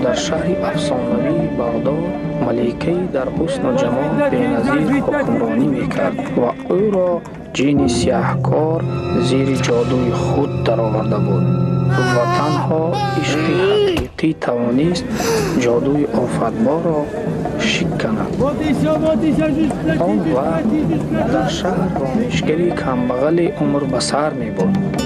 در شهر افسانوی بغداد ملکه‌ای در حسن و جمال بی‌نظیر حکمرانی می‌کرد و او را جین سیاهکار زیر جادوی خود درآورده بود و تنها عشق حقیقی توانست جادوی آفریدبار را شکند. آن وقت در شهر رامشگری کمبغل عمر به سر می‌برد.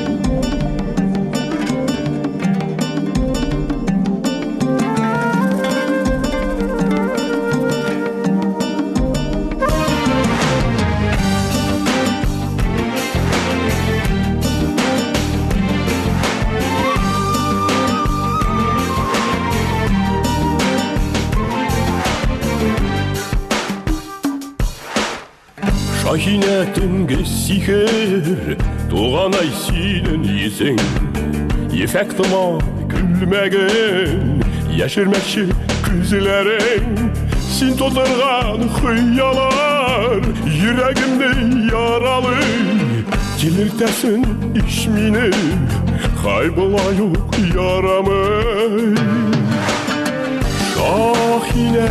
Şahinetin siher doğanay senin yüzün Efektıma gülmegen Yaşırmekşi gözlerin Sin tozargan hıyalar Yüreğimde yaralı Cilirtesin ismini Kaybola yok yaramı Şahine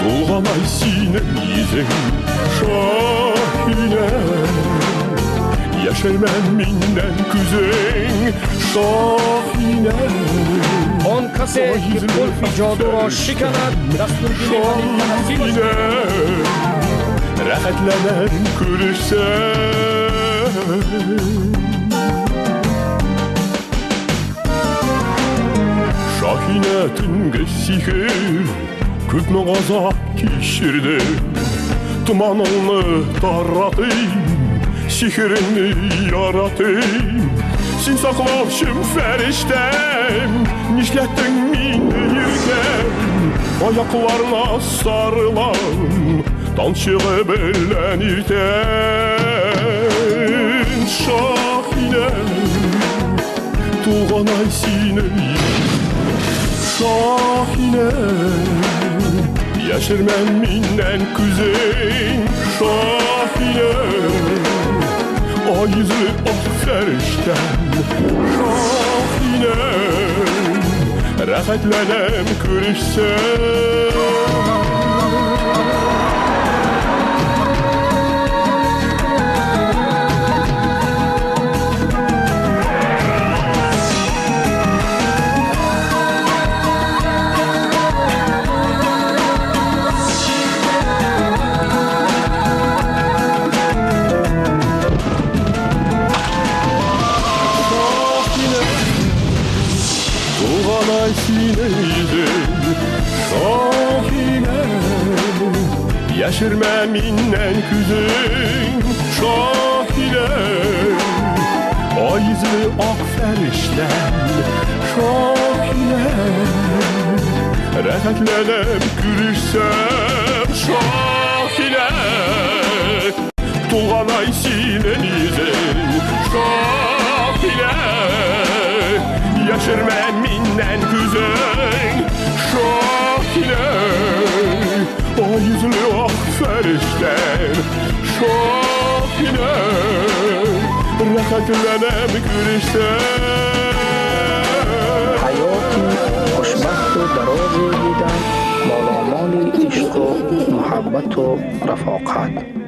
Doğanay senin yüzün Şahine Yaşarmam minden kuzey Şahine آن کسی که قلف جادو را شکند Şahine Rahatlenen görürsen Şahinetin sihir Küp mağaza kişirdi Tumanını taratayım Sihirini yaratayım Sin saklavşım feriştem Nişlettin mini yürgen Ayaklarına sarılan Dançığı bellenirten Şahine Tuğanay sinemi Şahine Yaşırmam minden kuzey Şahine Ay yüzlü ak ferişten Şahine Rahatlenem görüşsen Doğanay sineydi Şahine Yaşırmam minden kuzey Şahine Ay yüzlü ak ferişten Şahine Rahatlenem görürsem Şahine Doğanay sineydi Şahine Yaşırmam minden kuzey Şahine O yüzlü ak ferişten Şahine Rahatlenem görüşsen حیاتی خوشبخت و درازی دیدن مالامال عشق و محبت و رفاقت